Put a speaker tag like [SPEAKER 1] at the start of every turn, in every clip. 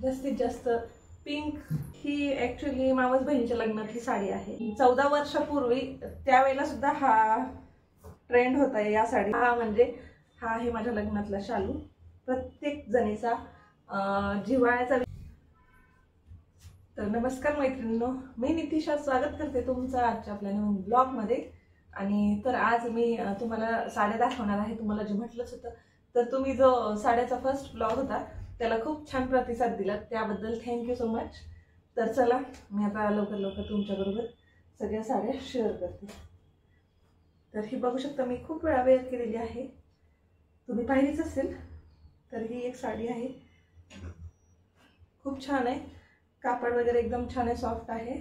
[SPEAKER 1] जास्तीत जास्त पिंक ही ॲक्च्युली मावस बहिणीच्या लग्नातली साडी आहे. 14 वर्षापूर्वी त्यावेळेला सुद्धा हा ट्रेंड होता या साडी. हा आहे माझ्या लग्नातला शालू. प्रत्येक जणीचा जिव्हाळ्याचा. तर नमस्कार मैत्रिणींनो, मी नितिशा स्वागत करते तुमचं आजच्या आपल्या नवीन ब्लॉगमध्ये. आणि तर आज मी तुम्हाला साड्या दाखवणार आहे. तुम्हाला जे म्हटलंच होतं, तर तुम्ही जो साड्याचा फर्स्ट ब्लॉग होता त्याला खूप छान प्रतिसाद दिला, त्याबद्दल थँक्यू सो मच. तर चला, मी आता लवकर तुमच्याबरोबर सगळ्या साड्या शेअर करते. तर ही बघू शकता, मी खूप वेळा वेअर केलेली आहे, तुम्ही पाहिलीच असेल. तर ही एक साडी आहे, खूप छान आहे, कापड वगैरे एकदम छान आहे, सॉफ्ट आहे.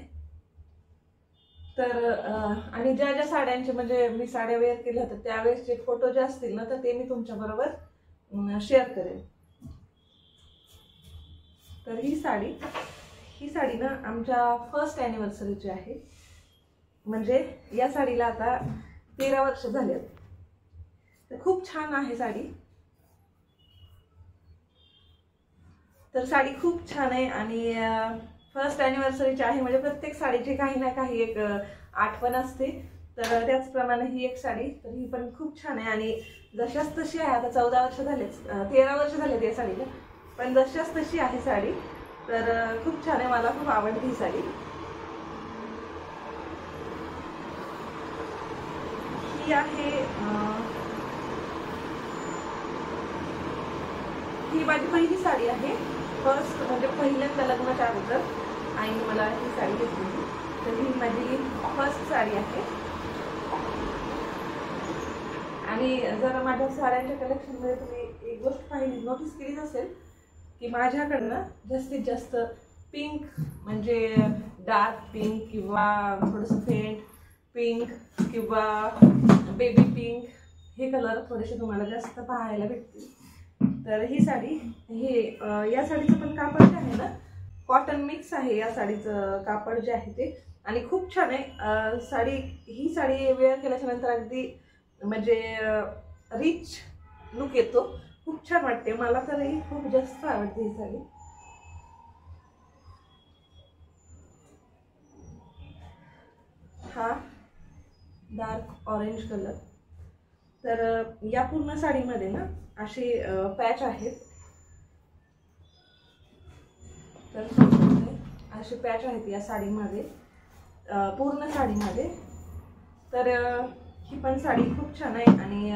[SPEAKER 1] तर आणि ज्या ज्या साड्यांचे म्हणजे मी साड्या वेअर केल्या होत्या त्यावेळेसचे फोटो जे असतील ना, तर ते मी तुमच्याबरोबर शेअर करेन. तर ही साडी ना आमच्या फर्स्ट ॲनिव्हर्सरीची आहे. म्हणजे या साडीला आता 13 वर्ष झाले. तर खूप छान आहे साडी. तर साडी खूप छान आहे आणि फर्स्ट ॲनिव्हर्सरीची आहे म्हणजे प्रत्येक साडीची काही ना काही एक आठवण असते. तर त्याचप्रमाणे ही एक साडी, तर ही पण खूप छान आहे आणि जशाच तशी आहे. आता 14 वर्ष झालेच, 13 वर्ष झाले या साडीला, पण जशाच तशी आहे साडी. तर खूप छान आहे, मला खूप आवडते ही साडी. ही आहे ही माझी पहिली साडी आहे. फर्स्ट म्हणजे पहिल्यांदा लग्नाच्या अगोदर आईने मला ही साडी घेतली. तर ही माझी फर्स्ट साडी आहे. आणि जर माझ्या साड्यांच्या कलेक्शनमध्ये तुम्ही एक गोष्ट पाहिली, नोटीस केलीच असेल की माझ्याकडनं जास्तीत जास्त पिंक म्हणजे डार्क पिंक किंवा थोडंसं फेंट पिंक किंवा बेबी पिंक हे कलर थोडेसे तुम्हाला जास्त पाहायला भेटतील. तर ही साडी, या साडीचं पण कापड जे आहे ना, कॉटन मिक्स आहे या साडीचं कापड जे आहे ते, आणि खूप छान आहे साडी. ही साडी वेअर केल्याच्या नंतर अगदी म्हणजे रिच लुक येतो, खूप छान वाटते. मला तर ही खूप जास्त आवडते ही साडी. हा डार्क ऑरेंज कलर. तर या पूर्ण साडीमध्ये ना असे पॅच आहेत. तर असे पॅच आहेत या साडीमध्ये, पूर्ण साडीमध्ये. तर ही पण साडी खूप छान आहे आणि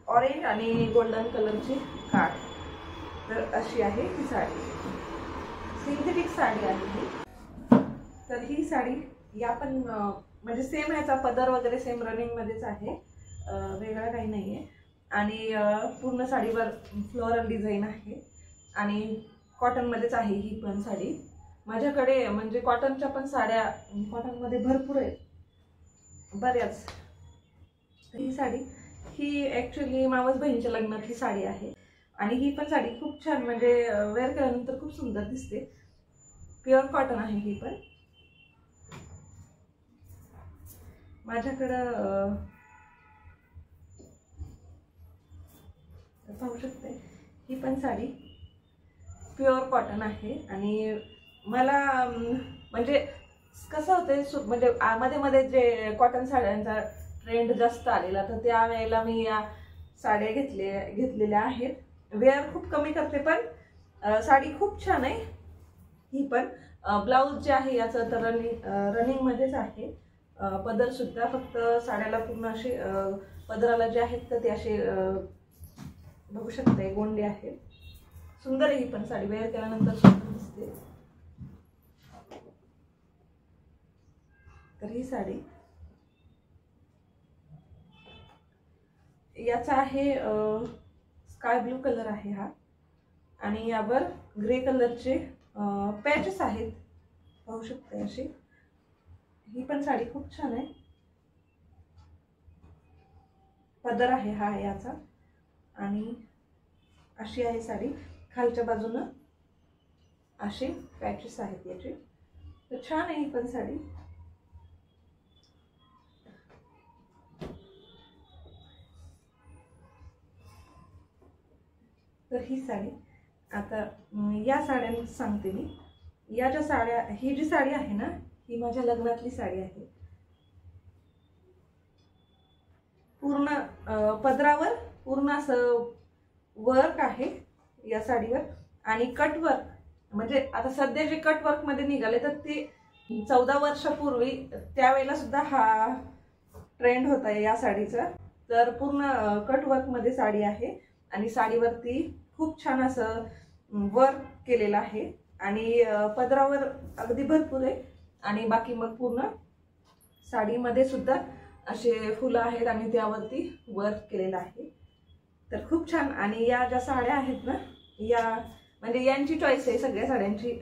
[SPEAKER 1] ऑरेंज आणि गोल्डन कलरची काठ. तर अशी आहे ही साडी, सिंथेटिक साडी आहे ही. तर ही साडी या पण म्हणजे सेम ह्याचा पदर वगैरे सेम रनिंगमध्येच आहे, वेगळा काही नाही आहे. आणि पूर्ण साडीवर फ्लोरल डिझाईन आहे आणि कॉटनमध्येच आहे ही पण साडी. माझ्याकडे म्हणजे कॉटनच्या पण साड्या कॉटनमध्ये भरपूर आहेत, बऱ्याच. ही साडी ही ॲक्च्युली मावस बहिणीच्या लग्नातली साडी आहे आणि ही पण साडी खूप छान म्हणजे वेअर केल्यानंतर खूप सुंदर दिसते. प्युअर कॉटन आहे ही पण. माझ्याकडं पाहू शकते, ही पण साडी प्युअर कॉटन आहे. आणि मला म्हणजे कसं होतंय, म्हणजे मध्ये जे कॉटन साड्यांचा ट्रेंड जास्त आलेला, तर त्यावेळेला मी या साड्या घेतलेल्या आहेत. वेअर खूप कमी करते, पण साडी खूप छान आहे ही पण. ब्लाऊज जे आहे याचं तर रनिंगमध्येच आहे. पदर सुद्धा फक्त साड्याला पूर्ण असे पदराला जे आहेत तर ते असे बघू शकते गोंडे आहेत. सुंदर आहे ही पण साडी, वेअर केल्यानंतर सुंदर दिसते. तर ही साडी याचा आहे स्काय ब्लू कलर आहे हा, आणि यावर ग्रे कलरचे पॅचेस आहेत, पाहू शकते अशी. ही पण साडी खूप छान आहे. पदर आहे हा याचा आणि अशी आहे साडी. खालच्या बाजूनं असे पॅचेस आहेत याचे. तर छान आहे ही पण साडी. तर ही साडी आता या साड्या सांगते मी. या ज्या साड्या, ही जी साडी आहे ना, ही माझ्या लग्नातली साडी आहे. पूर्ण पदरावर पूर्ण असं वर्क आहे या साडीवर. आणि कट वर्क म्हणजे आता सध्या जे कट वर्क मध्ये निघाले तर ते 14 वर्षापूर्वी त्यावेळेला सुद्धा हा ट्रेंड होता या साडीचा. तर पूर्ण कट वर्क मध्ये साडी आहे आणि साडीवरती खूप छान असं वर्क केलेलं आहे आणि पदरावर अगदी भरपूर आहे. आणि बाकी मग पूर्ण साडीमध्ये सुद्धा असे फुलं आहेत आणि त्यावरती वर्क केलेलं आहे. तर खूप छान. आणि या ज्या साड्या आहेत ना, या म्हणजे यांची चॉईस आहे सगळ्या साड्यांची,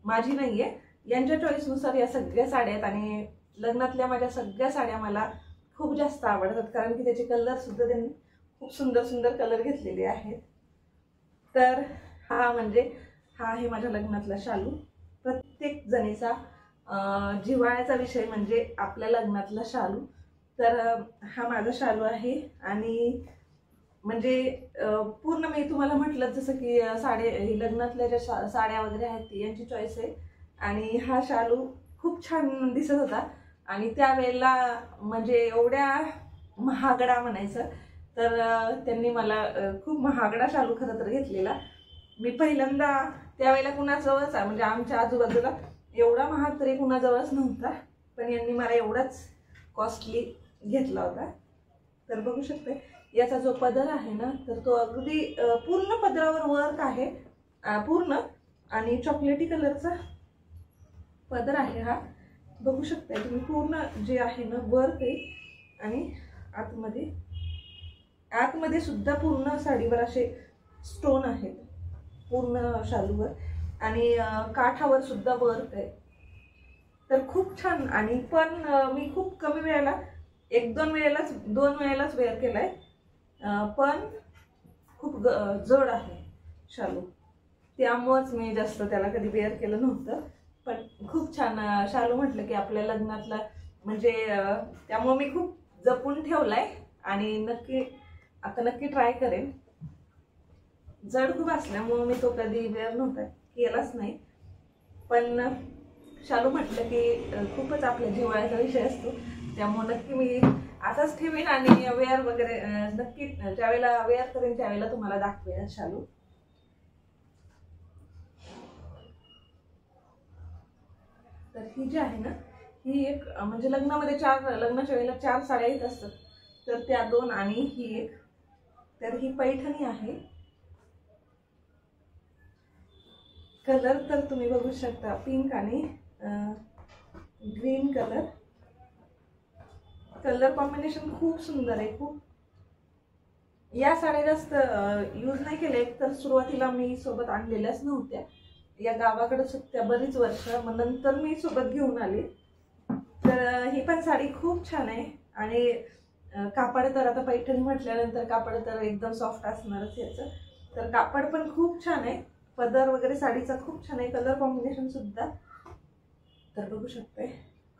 [SPEAKER 1] माझी नाहीये. यांच्या चॉईसनुसार या सगळ्या साड्या आहेत आणि लग्नातल्या माझ्या सगळ्या साड्या मला खूप जास्त आवडतात कारण की त्याचे कलर सुद्धा त्यांनी खूप सुंदर सुंदर कलर घेतलेले आहेत. तर हा आहे माझ्या लग्नातला शालू. प्रत्येक जणीचा जिव्हाळ्याचा विषय म्हणजे आपल्या लग्नातला शालू. तर हा माझा शालू आहे. आणि म्हणजे पूर्ण मी तुम्हाला म्हटलं जसं की लग्नातल्या ज्या साड्या वगैरे आहेत ती यांची चॉईस आहे. आणि हा शालू खूप छान दिसत होता आणि त्यावेळेला म्हणजे एवढ्या महागडा म्हणायचं तर त्यांनी मला खूप महागडा शालू खरं तर घेतलेला. मी पहिल्यांदा त्यावेळेला कुणाजवळच म्हणजे आमच्या आजूबाजूला एवढा महाग तरी कुणाजवळच नव्हता, पण यांनी मला एवढाच कॉस्टली घेतला होता. तर बघू शकते याचा जो पदर आहे ना, तर तो अगदी पूर्ण पदरावर वर्क आहे पूर्ण. आणि चॉकलेटी कलरचा पदर आहे हा. बघू शकता तुम्ही पूर्ण जे आहे ना वर्क आहे. आणि आतमध्ये सुद्धा पूर्ण साडीवर असे स्टोन आहेत पूर्ण शालूवर आणि काठावर सुद्धा वर्क आहे. तर खूप छान. आणि पण मी खूप कमी वेळेला 2 वेळेलाच वेअर केलाय, पण खूप जड आहे शालू, त्यामुळेच मी जास्त त्याला कधी वेअर केलं नव्हतं. पण खूप छान शालू म्हटलं की आपल्या लग्नातला म्हणजे त्यामुळे मी खूप जपून ठेवलाय आणि नक्की ट्राय करेन. जड खूप असल्यामुळे मी तो कधी वेअर नव्हता केलाच नाही. पण शालू म्हटलं की खूपच आपल्या जिव्हाळ्याचा विषय असतो, त्यामुळे नक्की मी आताच ठेवीन आणि वेअर वगैरे नक्की ज्यावेळेला वेअर करेन त्यावेळेला तुम्हाला दाखवेन शालू. तर ही जी आहे ना, ही एक म्हणजे लग्नाच्या वेळेला 4 साड्या येत असतात, तर त्या 2 आणि ही एक. तर ही पैठणी आहे. कलर तर तुम्ही बघू शकता पिंक आणि ग्रीन कलर कॉम्बिनेशन खूप सुंदर आहे. खूप या साड्या जास्त यूज नाही केल्या. एक तर सुरुवातीला मी सोबत आणलेल्याच नव्हत्या, या गावाकडेच होत्या बरीच वर्ष, मग नंतर मी सोबत घेऊन आले. तर ही पण साडी खूप छान आहे. आणि कापड तर आता पैठणी म्हटल्यानंतर कापड तर एकदम सॉफ्ट असणारच याचं. तर कापड पण खूप छान आहे, पदर वगैरे साडीचा खूप छान आहे, कलर कॉम्बिनेशन सुद्धा. तर बघू शकते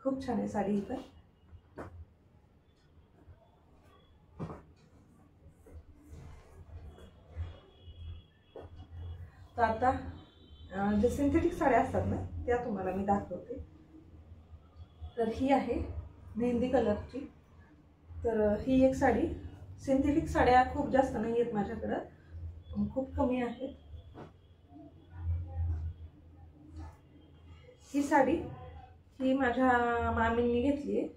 [SPEAKER 1] खूप छान आहे साडी ही पण. तर आता जे सिंथेटिक साड्या असतात ना त्या तुम्हाला मी दाखवते. तर ही आहे मेहंदी कलरची. तर ही एक साडी. सिंथेटिक साड्या खूप जास्त नाही आहेत माझ्याकडं, खूप कमी आहेत. ही साडी ही माझ्या मामींनी घेतली आहे.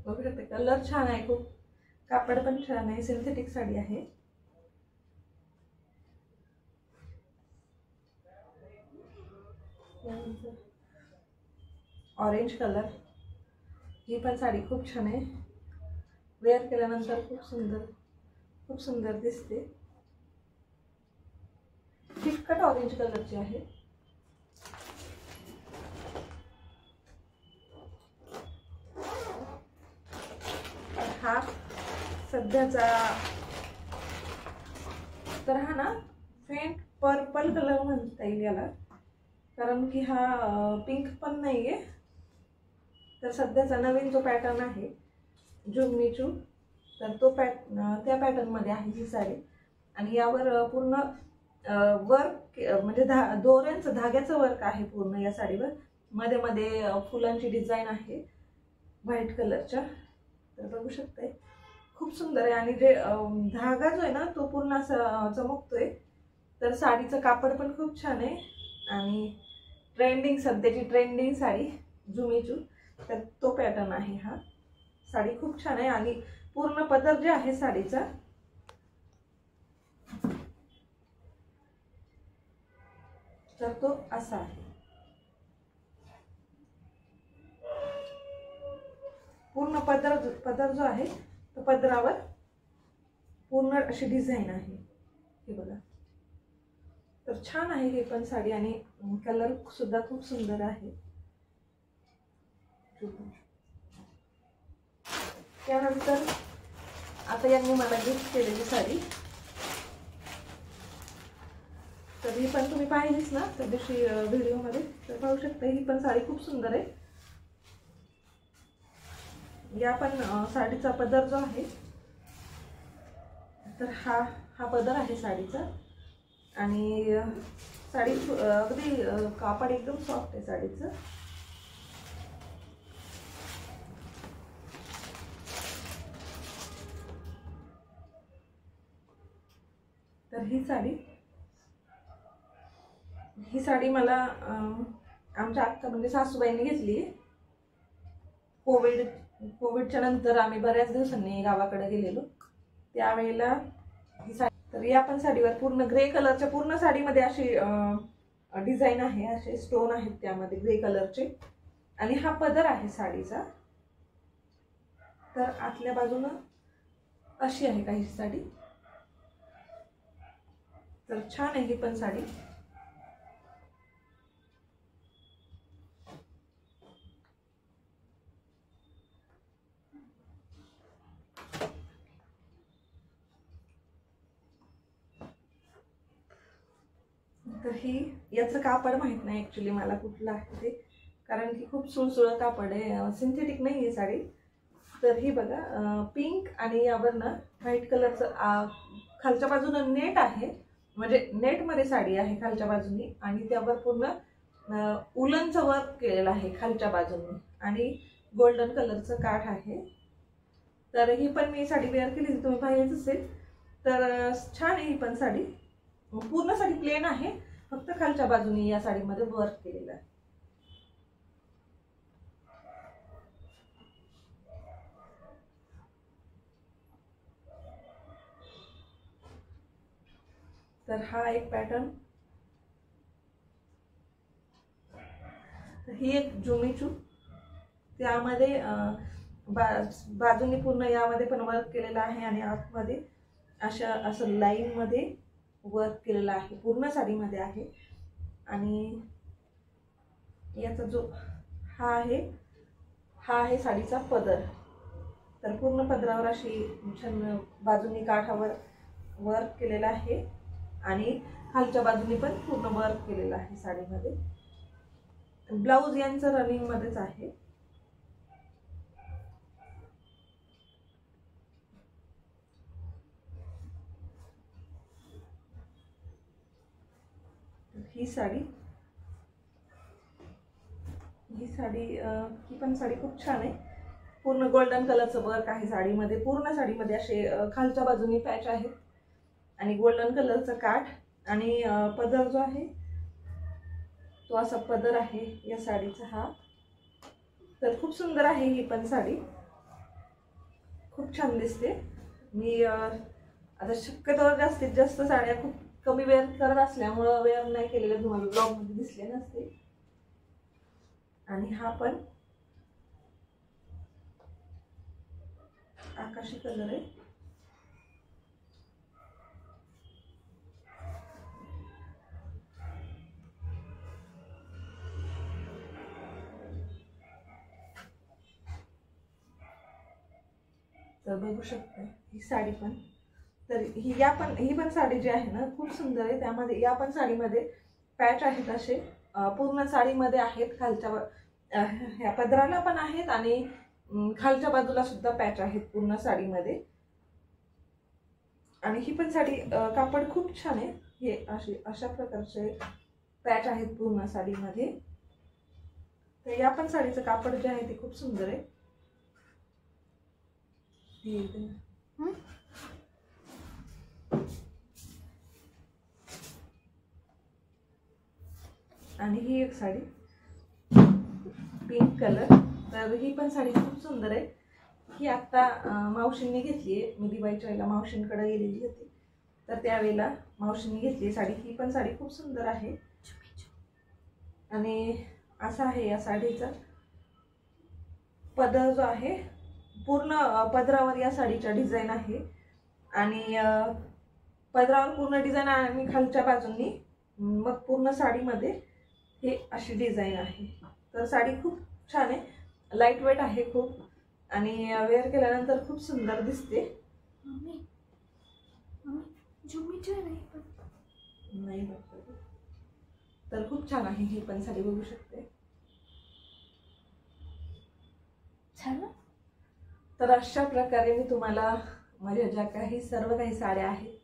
[SPEAKER 1] बघू शकते कलर छान आहे खूप, कापड पण छान आहे, सिंथेटिक साडी आहे. Orange colour. ही पण साडी खूप छान आहे, वेअर केल्यानंतर खूप सुंदर दिसते. फिकट ऑरेंज कलरची आहे. हा सध्याचा तर हा ना फेंट पर्पल कलर म्हणता येईल याला, कारण की हा पिंक पण नाहीये. तर सध्याचा नवीन जो पॅटर्न आहे जुगनीचू, तर तो त्या पॅटर्न मध्ये आहे ही साडी. आणि यावर पूर्ण वर्क म्हणजे दोऱ्यांचं धाग्याचं वर्क आहे पूर्ण या साडीवर. मध्ये मध्ये फुलांची डिझाईन आहे व्हाईट कलरच्या. तर बघू शकताय खूप सुंदर आहे. आणि जे धागा जो आहे ना तो पूर्ण असा चमकतोय. तर साडीचं कापड पण खूप छान आहे. आणि ट्रेंडिंग, सध्याची ट्रेंडिंग साडी जुमीचू, तर तो पॅटर्न आहे हा. साडी खूप छान आहे. आणि पूर्ण पदर जे आहे साडीचा तर तो असा आहे. पूर्ण पदर जो आहे तो पदरावर पूर्ण अशी डिझाईन आहे. हे बघा, तर छान आहे हे पण साडी. आणि कलर सुद्धा खूप सुंदर आहे. त्यानंतर आता यांनी मला गिफ्ट केलेली साडी, तर ही पण तुम्ही पाहिलीच ना त्या दिवशी व्हिडिओमध्ये. तर पाहू शकता ही पण साडी खूप सुंदर आहे. या पण साडीचा पदर जो आहे तर हा पदर आहे साडीचा. आणि साडी अगदी कापड एकदम सॉफ्ट आहे साडीचं. तर ही साडी मला आमच्या आत्या म्हणजे सासूबाईंनी घेतली. कोविडच्या नंतर आम्ही बऱ्याच दिवसांनी गावाकडे गेलेलो त्यावेळेला ही साडी. तर या पण साडीवर पूर्ण ग्रे कलरच्या पूर्ण साडीमध्ये अशी डिझाईन आहे, असे स्टोन आहेत त्यामध्ये ग्रे कलरचे. आणि हा पदर आहे साडीचा. तर आतल्या बाजूनं अशी आहे काही साडी. तर छान आहे ही पण साडी. तर ही याचं कापड माहित नाही ऍक्च्युली मला कुठलं आहे ते, कारण की खूप सुळसुळं कापड आहे, सिंथेटिक नाही आहे साडी. तर ही बघा पिंक आणि यावर ना व्हाईट कलरचं खालच्या बाजूनं नेट आहे, म्हणजे नेटमध्ये साडी आहे खालच्या बाजूनी. आणि त्यावर पूर्ण उलनचं वर्क केलेलं आहे खालच्या बाजूनी. आणि गोल्डन कलरचं काठ आहे. तर ही पण मी साडी वेअर केली, तुम्ही पाहिलीच असेल. तर छान आहे ही पण साडी. पूर्ण साडी प्लेन आहे, फक्त खालच्या बाजूनी या साडीमध्ये वर्क केलेलं आहे. तर हा एक पॅटर्न. ही एक जुमीचू, त्यामध्ये बाजूनी पूर्ण यामध्ये पण वर्क केलेलं आहे. आणि आतमध्ये असं लाईन मध्ये वर्क केलेलं आहे, पूर्ण साडीमध्ये आहे. आणि याचा जो हा आहे साडीचा पदर. तर पूर्ण पदरावर अशी छान बाजूनी काठावर वर्क केलेलं आहे. आणि खालच्या बाजूनी पण पूर्ण वर्क केलेलं आहे साडीमध्ये. ब्लाऊज यांचं रनिंग मध्येच आहे. ही पण साडी खूप छान आहे. पूर्ण गोल्डन कलरचं वर्क आहे साडीमध्ये. पूर्ण साडीमध्ये असे खालच्या बाजूनी पॅच आहेत आणि गोल्डन कलरचं काठ. आणि पदर जो आहे तो असा पदर आहे या साडीचा हा. तर खूप सुंदर आहे ही पण साडी, खूप छान दिसते. मी आता शक्यतो जास्तीत जास्त साड्या खूप कमी वेअर करत असल्यामुळं वेअर नाही केलेलं, तुम्हाला ब्लॉगमध्ये दिसले नसते. आणि हा पण आकाशी कलर आहे. तर बघू शकता ही साडी पण. तर ही पण साडी जी आहे ना खूप सुंदर आहे. त्यामध्ये या पण साडीमध्ये पॅच आहेत असे पूर्ण साडीमध्ये आहेत. खालच्या ह्या पदराला पण आहेत आणि खालच्या बाजूला सुद्धा पॅच आहेत पूर्ण साडीमध्ये. आणि ही पण साडी कापड खूप छान आहे. हे अशा प्रकारचे पॅच आहेत पूर्ण साडीमध्ये. तर या पण साडीचं कापड जे आहे ते खूप सुंदर आहे. आणि ही एक साडी पिंक कलर. तर ही पण साडी खूप सुंदर आहे. ही आता मावशींनी घेतली आहे. मी दिवाळीच्या वेळेला मावशींकडे गेलेली होती, तर त्यावेळेला मावशींनी घेतली साडी. ही पण साडी खूप सुंदर आहे. आणि असा आहे या साडीचा पदर जो आहे. पूर्ण पदरावर या साडीच्या डिझाईन आहे. आणि पदरावर पूर्ण डिझाईन आणि खालच्या बाजूंनी मग पूर्ण साडीमध्ये हे अशी डिझाईन आहे. तर साडी खूप छान आहे. लाईट वेट आहे खूप. आणि वेअर केल्यानंतर खूप सुंदर दिसते. नाही बघत. तर खूप छान आहे. ही पण साडी बघू शकते. छान. तर अशा प्रकारे मी तुम्हाला माझ्या ज्या सर्व काही साड्या आहेत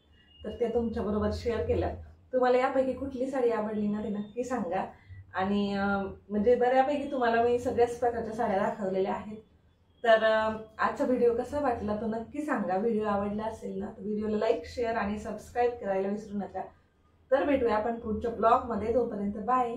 [SPEAKER 1] तर त्या तुमच्याबरोबर शेअर केल्या. तुम्हाला यापैकी कुठली साडी आवडली ना ते नक्की सांगा. आणि म्हणजे बऱ्यापैकी तुम्हाला मी सगळ्याच प्रकारच्या साड्या दाखवलेल्या आहेत. तर आजचा व्हिडिओ कसा वाटला तो नक्की सांगा. व्हिडिओ आवडला असेल ना तर व्हिडिओला लाईक, शेअर आणि सबस्क्राईब करायला विसरू नका. तर भेटूया आपण पुढच्या ब्लॉगमध्ये. तोपर्यंत बाय.